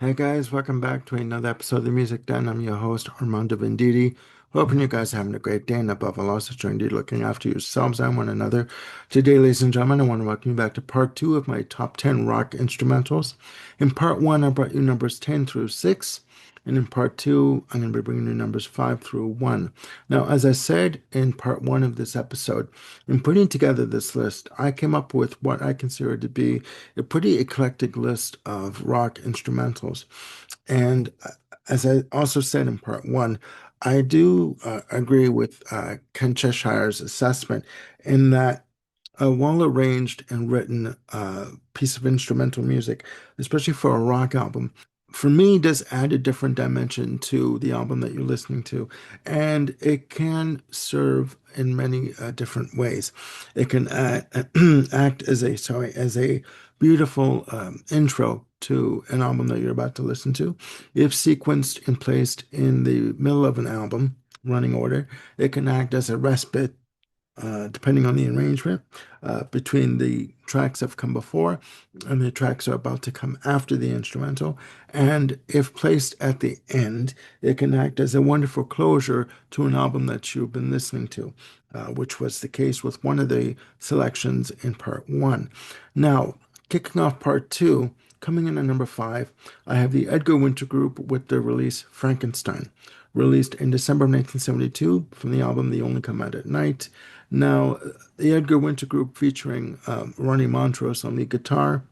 Hey guys, welcome back to another episode of the Music Den. I'm your host, Armando Venditti. Hoping you guys are having a great day and above all else that you're indeed looking after yourselves and one another. Today, ladies and gentlemen, I want to welcome you back to part two of my top 10 rock instrumentals. In part one, I brought you numbers 10 through 6. And in part two, I'm going to be bringing you numbers 5 through 1. Now, as I said in part one of this episode, in putting together this list, I came up with what I consider to be a pretty eclectic list of rock instrumentals. And as I also said in part one, I do agree with Ken Cheshire's assessment in that a well arranged and written piece of instrumental music, especially for a rock album, for me, does add a different dimension to the album that you're listening to. And it can serve in many different ways. It can act as a beautiful intro to an album that you're about to listen to. If sequenced and placed in the middle of an album, running order, it can act as a respite depending on the arrangement, between the tracks that have come before and the tracks that are about to come after the instrumental. And if placed at the end, it can act as a wonderful closure to an album that you've been listening to, which was the case with one of the selections in part one. Now, kicking off part two, coming in at number 5, I have the Edgar Winter Group with their release Frankenstein, released in December of 1972 from the album The Only Come Out at Night. Now, the Edgar Winter Group featuring Ronnie Montrose on the guitar,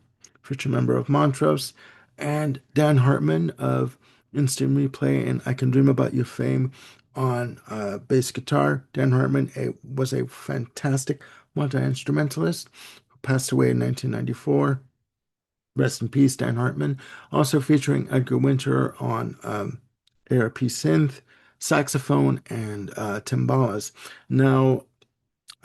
future member of Montrose, and Dan Hartman of Instant Replay and I Can Dream About You fame on bass guitar. Dan Hartman was a fantastic multi-instrumentalist who passed away in 1994. Rest in peace, Dan Hartman. Also featuring Edgar Winter on ARP synth, saxophone, and timbales. Now,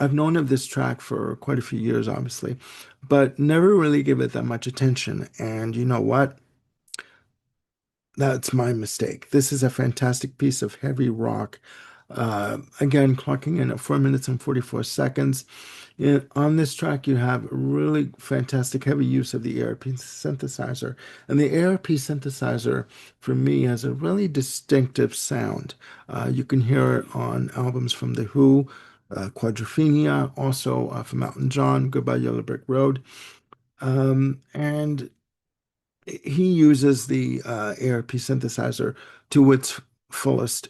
I've known of this track for quite a few years, obviously, but never really give it that much attention. And you know what? That's my mistake. This is a fantastic piece of heavy rock. Again, clocking in at 4 minutes and 44 seconds. On this track, you have really fantastic heavy use of the ARP synthesizer. And the ARP synthesizer, for me, has a really distinctive sound. You can hear it on albums from The Who, Quadrophenia, also from Elton John, Goodbye Yellow Brick Road. And he uses the ARP synthesizer to its fullest,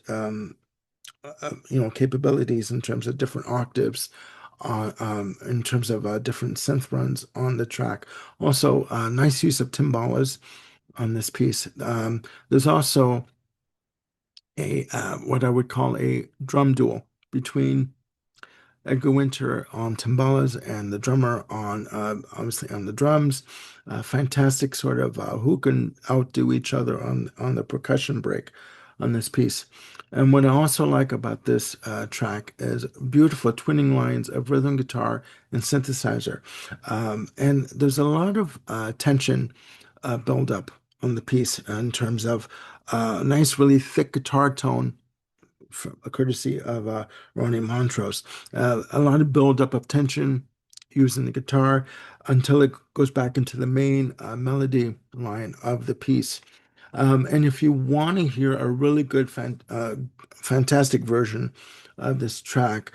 capabilities in terms of different octaves, in terms of different synth runs on the track. Also, nice use of timbales on this piece. There's also a what I would call a drum duel between Edgar Winter on timbales and the drummer on obviously on the drums. Fantastic sort of who can outdo each other on the percussion break on this piece. And what I also like about this track is beautiful twinning lines of rhythm guitar and synthesizer. And there's a lot of tension build up on the piece in terms of nice, really thick guitar tone courtesy of Ronnie Montrose. A lot of build-up of tension using the guitar until it goes back into the main melody line of the piece. And if you want to hear a really good, fantastic version of this track,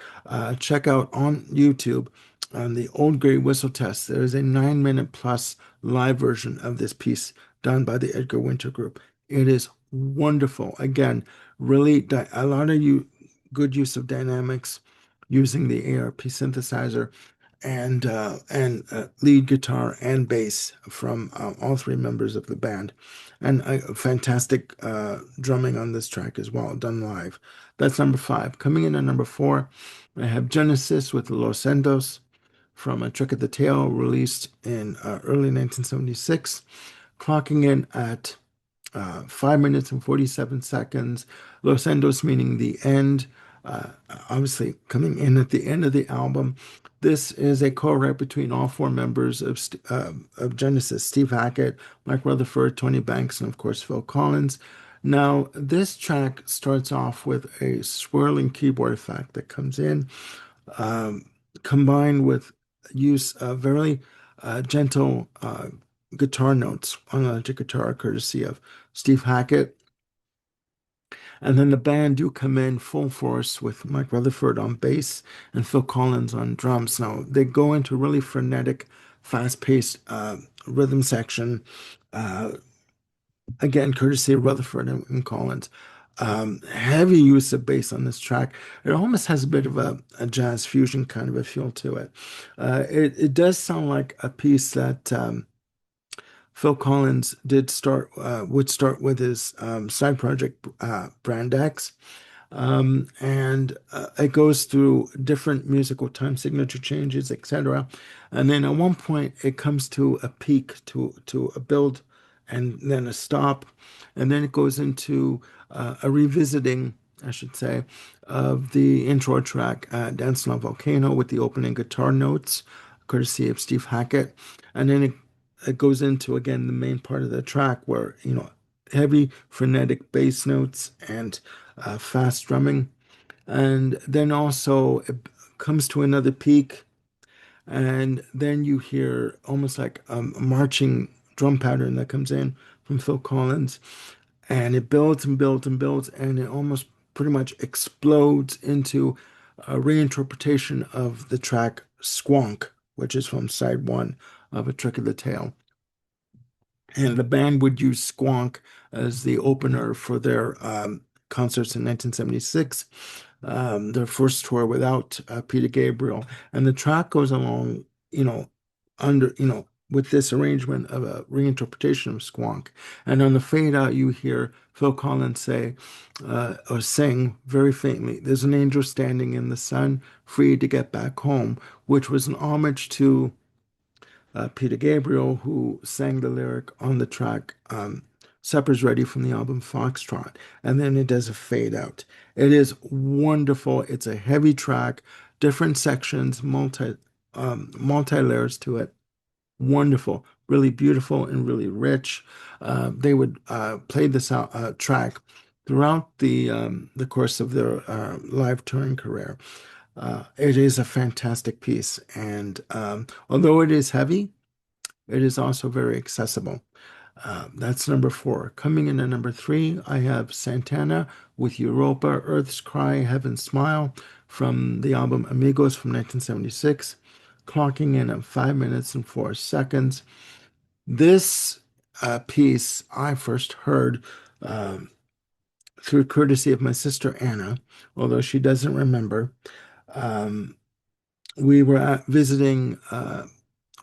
check out on YouTube on the Old Grey Whistle Test. There is a 9 minute plus live version of this piece done by the Edgar Winter Group. It is wonderful. Again, really a lot of good use of dynamics using the ARP synthesizer and lead guitar and bass from all three members of the band, and fantastic drumming on this track as well, done live. That's number 5. Coming in at number 4, I have Genesis with Los Endos from A Trick of the Tail, released in early 1976, clocking in at 5 minutes and 47 seconds. Los Endos meaning the end. Obviously, coming in at the end of the album. This is a co-write between all four members of Genesis: Steve Hackett, Mike Rutherford, Tony Banks, and of course Phil Collins. Now, this track starts off with a swirling keyboard effect that comes in, um, combined with use of very gentle guitar notes on electric guitar, courtesy of Steve Hackett. And then the band do come in full force with Mike Rutherford on bass and Phil Collins on drums. Now they go into really frenetic, fast-paced rhythm section. Uh, Again, courtesy of Rutherford and Collins. Heavy use of bass on this track. It almost has a bit of a jazz fusion kind of a feel to it. It does sound like a piece that Phil Collins would start with his side project Brand X. And it goes through different musical time signature changes, etc. And then at one point it comes to a peak, to a build, and then a stop, and then it goes into a revisiting, I should say, of the intro track, Dancing on Volcano, with the opening guitar notes, courtesy of Steve Hackett, and then it goes into again the main part of the track where heavy frenetic bass notes and fast drumming. And then also it comes to another peak, and then you hear almost like a marching drum pattern that comes in from Phil Collins, and it builds and builds and builds, and it almost pretty much explodes into a reinterpretation of the track Squonk, which is from side one of A Trick of the Tail. And the band would use Squonk as the opener for their concerts in 1976, their first tour without Peter Gabriel. And the track goes along, you know, with this arrangement of a reinterpretation of Squonk. And on the fade out, you hear Phil Collins say, or sing very faintly, "There's an angel standing in the sun, free to get back home," which was an homage to Peter Gabriel, who sang the lyric on the track Supper's Ready from the album Foxtrot. And then it does a fade out. It is wonderful. It's a heavy track, different sections, multi layers to it. Wonderful, really beautiful and really rich. They would play this track throughout the course of their live touring career. It is a fantastic piece, and although it is heavy, it is also very accessible. That's number four. Coming in at number three, I have Santana with Europa, Earth's Cry, Heaven's Smile from the album Amigos from 1976, clocking in at 5 minutes and 4 seconds. This piece I first heard through courtesy of my sister Anna, although she doesn't remember. Um, we were visiting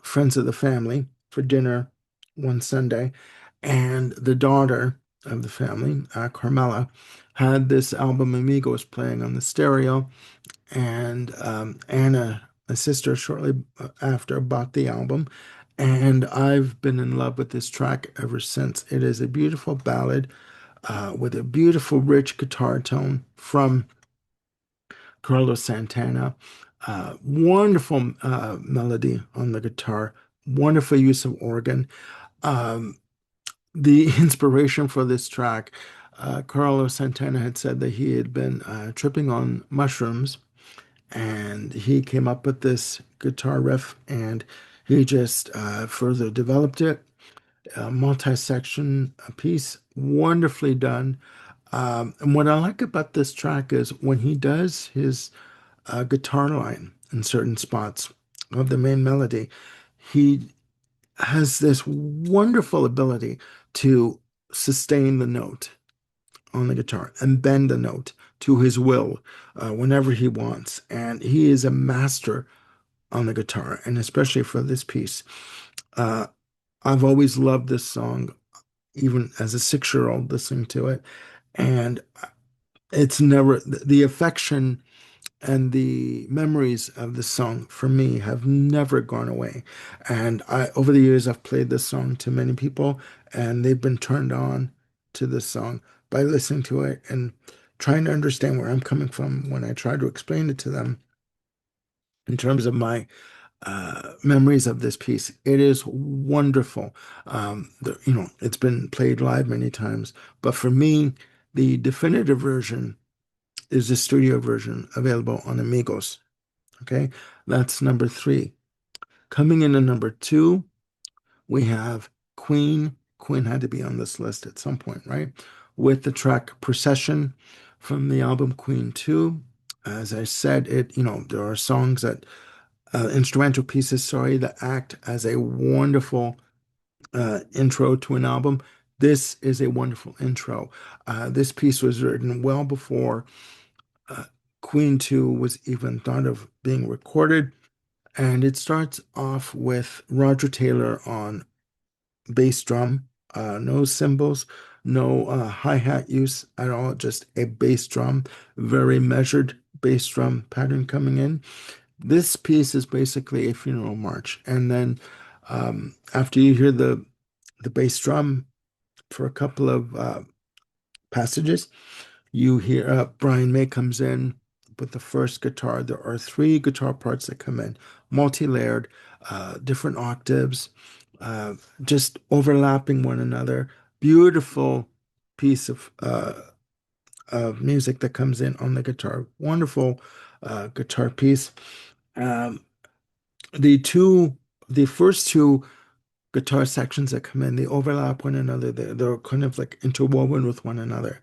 friends of the family for dinner one Sunday, and the daughter of the family, Carmela, had this album Amigos playing on the stereo, and Anna, my sister, shortly after bought the album, and I've been in love with this track ever since. It is a beautiful ballad with a beautiful, rich guitar tone from Carlos Santana. Wonderful melody on the guitar, wonderful use of organ. Um, the inspiration for this track, Carlos Santana had said that he had been tripping on mushrooms, and he came up with this guitar riff, and he just further developed it. A multi-section piece, wonderfully done. And what I like about this track is when he does his guitar line in certain spots of the main melody, he has this wonderful ability to sustain the note on the guitar and bend the note to his will whenever he wants. And he is a master on the guitar, and especially for this piece. Uh, I've always loved this song, even as a 6-year-old listening to it. And it's never, the affection and the memories of the song for me have never gone away. And over the years, I've played this song to many people, and they've been turned on to this song by listening to it and trying to understand where I'm coming from when I try to explain it to them in terms of my memories of this piece. It is wonderful. It's been played live many times, but for me, the definitive version is the studio version available on Amigos. Okay, that's number three. Coming in at number two, we have Queen. Queen had to be on this list at some point, right? With the track Procession from the album Queen 2. As I said, there are songs that, instrumental pieces, sorry, that act as a wonderful intro to an album. This is a wonderful intro. This piece was written well before uh, Queen 2 was even thought of being recorded. And it starts off with Roger Taylor on bass drum, no cymbals, no hi-hat use at all, just a bass drum, very measured bass drum pattern coming in. This piece is basically a funeral march. And then after you hear the bass drum for a couple of passages, you hear Brian May comes in with the first guitar. There are three guitar parts that come in, multi-layered, different octaves, uh, just overlapping one another. Beautiful piece of music that comes in on the guitar. Wonderful guitar piece. Um, the two, the first two guitar sections that come in, they overlap one another. They're kind of like interwoven with one another.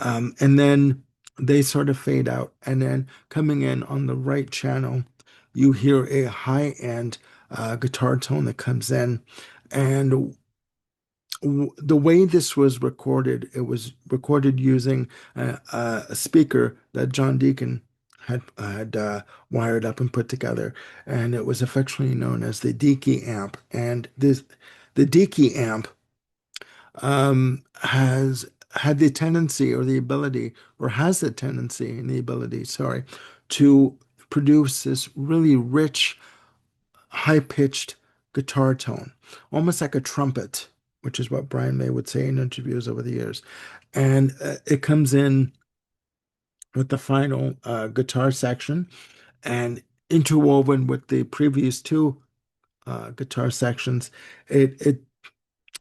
And then they sort of fade out. And then coming in on the right channel, you hear a high-end guitar tone that comes in. And the way this was recorded, it was recorded using a speaker that John Deacon had wired up and put together, and it was affectionately known as the Deaky amp. And the Deaky amp has had the tendency or the ability, or has the tendency and the ability, sorry, to produce this really rich, high-pitched guitar tone, almost like a trumpet, which is what Brian May would say in interviews over the years. And it comes in with the final guitar section and interwoven with the previous two guitar sections. It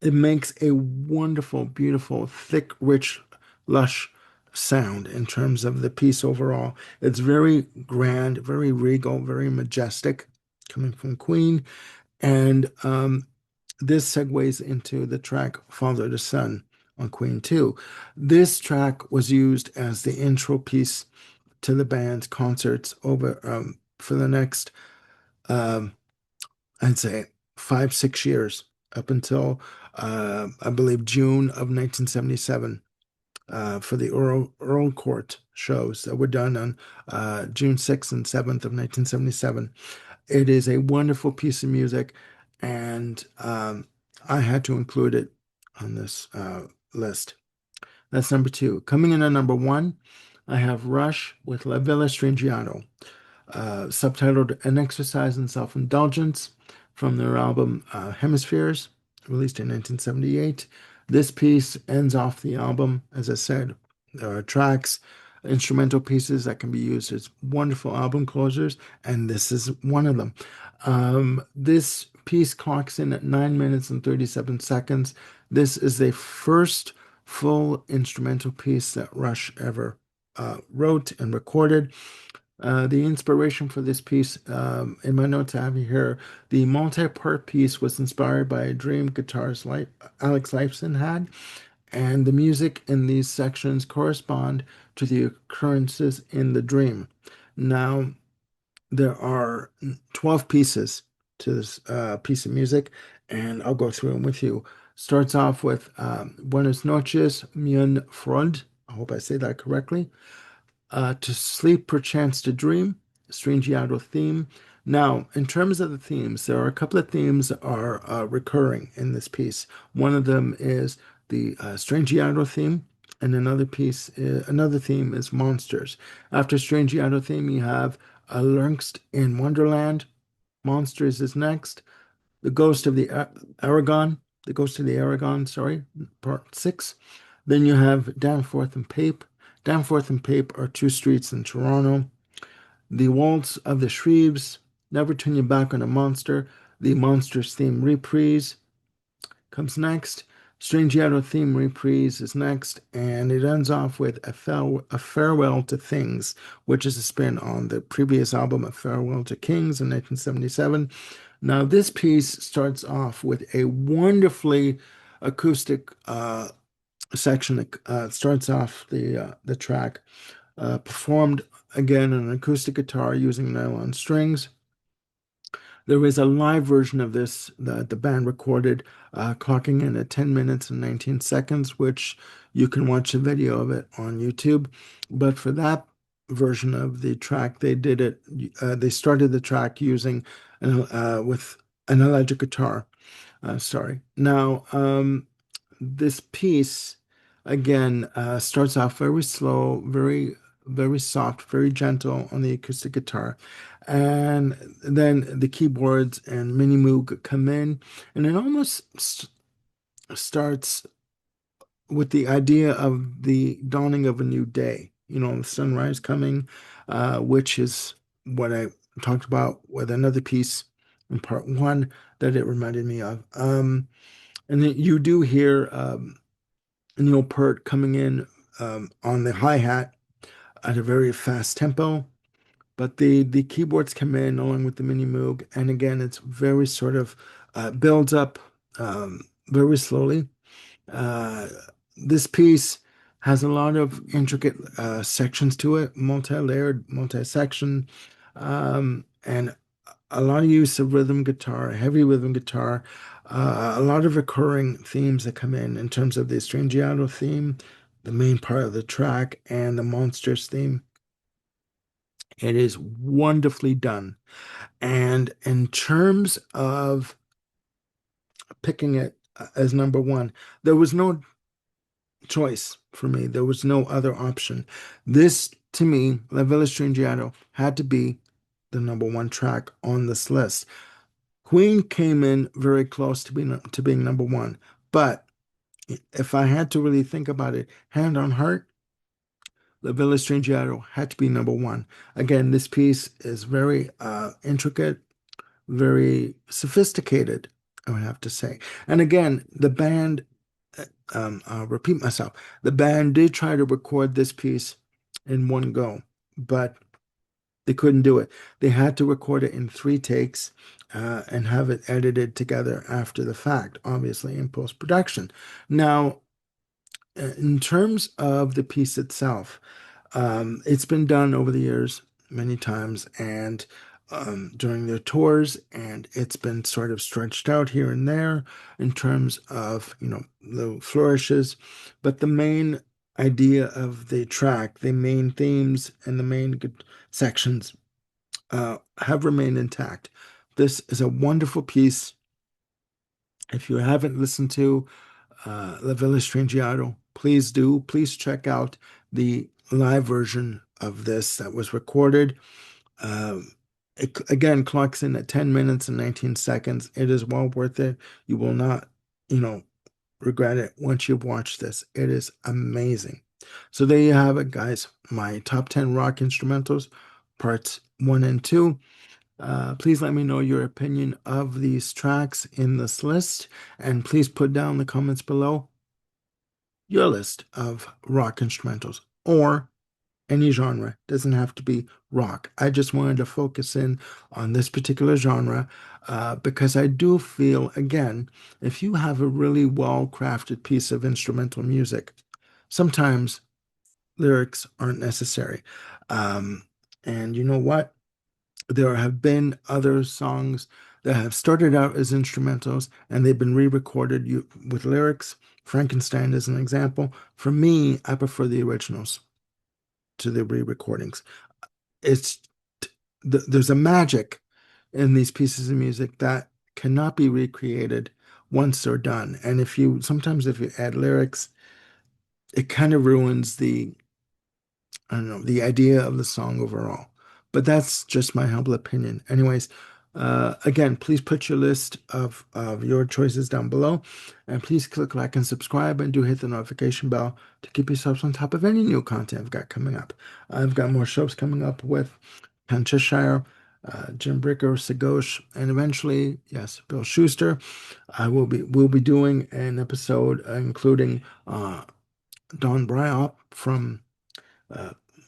it makes a wonderful, beautiful, thick, rich, lush sound in terms of the piece overall. It's very grand, very regal, very majestic, coming from Queen. And this segues into the track Father to Son on Queen 2. This track was used as the intro piece to the band's concerts over for the next um, I'd say 5, 6 years up until I believe June of 1977 for the Earl Court shows that were done on June 6th and 7th of 1977. It is a wonderful piece of music, and I had to include it on this list. That's number two. Coming in at number one, I have Rush with La Villa Strangiato, subtitled An Exercise in Self-Indulgence from their album Hemispheres, released in 1978. This piece ends off the album. As I said, there are tracks, instrumental pieces that can be used as wonderful album closers, and this is one of them. This piece clocks in at 9 minutes and 37 seconds. This is the first full instrumental piece that Rush ever wrote and recorded. The inspiration for this piece, in my notes I have here, the multi-part piece was inspired by a dream guitarist like Alex Lifeson had, and the music in these sections correspond to the occurrences in the dream. Now, there are 12 pieces to this piece of music, and I'll go through them with you. Starts off with Buenas noches, mein Freund. I hope I say that correctly. To sleep, perchance to dream, Strangiato theme. Now, in terms of the themes, there are a couple of themes that are recurring in this piece. One of them is the Strangiato theme, and another theme is monsters. After Strangiato theme, you have Lurkst in Wonderland. Monsters is next. The Ghost of the Aragon, the Ghost of the Aragon, sorry, part six. Then you have Danforth and Pape. Danforth and Pape are two streets in Toronto. The Waltz of the Shreves, Never Turn Your Back on a Monster. The Monsters theme reprise comes next. Strangiato theme reprise is next, and it ends off with a farewell to things, which is a spin on the previous album, A Farewell to Kings in 1977. Now, this piece starts off with a wonderfully acoustic section that starts off the track, performed again on an acoustic guitar using nylon strings. There is a live version of this that the band recorded, clocking in at 10 minutes and 19 seconds, which you can watch a video of it on YouTube. But for that version of the track, they started the track using with an electric guitar. Sorry. Now, this piece again starts off very slow, very soft, very gentle on the acoustic guitar, and then the keyboards and Mini Moog come in, and it almost starts with the idea of the dawning of a new day. You know, the sunrise coming, which is what I talked about with another piece in part one that it reminded me of. And then you do hear Neil Peart coming in on the hi-hat at a very fast tempo, but the keyboards come in along with the Mini Moog, and again, it's very sort of builds up very slowly. Uh, this piece has a lot of intricate sections to it, multi-layered, multi-section, and a lot of use of rhythm guitar, heavy rhythm guitar, a lot of recurring themes that come in terms of the Strangiato theme, the main part of the track, and the Monsters theme. It is wonderfully done. And in terms of picking it as number one, there was no choice for me. There was no other option. This, to me, La Villa Strangiato had to be the number one track on this list. Queen came in very close to being number one, but if I had to really think about it, hand on heart, La Villa Strangiato had to be number one. Again, this piece is very intricate, very sophisticated, I would have to say. And again, the band, I'll repeat myself, the band did try to record this piece in one go, but they couldn't do it. They had to record it in 3 takes and have it edited together after the fact, obviously in post-production. Now, in terms of the piece itself, it's been done over the years many times and during their tours, and it's been sort of stretched out here and there in terms of, little flourishes. But the main idea of the track, the main themes, and the main sections have remained intact. This is a wonderful piece. If you haven't listened to La Villa Strangiato, please do. Please check out the live version of this that was recorded. It again clocks in at 10 minutes and 19 seconds. It is well worth it. You will not, regret it once you've watched this. It is amazing. So there you have it, guys. My top 10 rock instrumentals, parts one and two. Please let me know your opinion of these tracks in this list, and please put down in the comments below your list of rock instrumentals or any genre. Doesn't have to be rock. I just wanted to focus in on this particular genre because I do feel, again, if you have a really well-crafted piece of instrumental music, sometimes lyrics aren't necessary. And you know what? There have been other songs that have started out as instrumentals and they've been re-recorded with lyrics. Frankenstein is an example. For me, I prefer the originals to the re-recordings. It's there's a magic in these pieces of music that cannot be recreated once they're done. And if you add lyrics, it kind of ruins I don't know, the idea of the song overall. But that's just my humble opinion. Anyways, again, please put your list of your choices down below. And please click like and subscribe and do hit the notification bell to keep yourselves on top of any new content I've got coming up. I've got more shows coming up with Ken Cheshire, Jim Bricker, Sagosh, and eventually, yes, Bill Schuster. We'll be doing an episode including Don Bryop from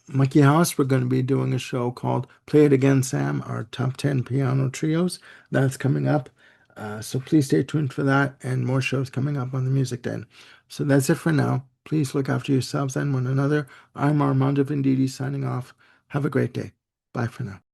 Monkey House, we're going to be doing a show called Play It Again, Sam, our top 10 piano trios. That's coming up. So please stay tuned for that and more shows coming up on the Music Den. So that's it for now. Please look after yourselves and one another. I'm Armando Venditti signing off. Have a great day. Bye for now.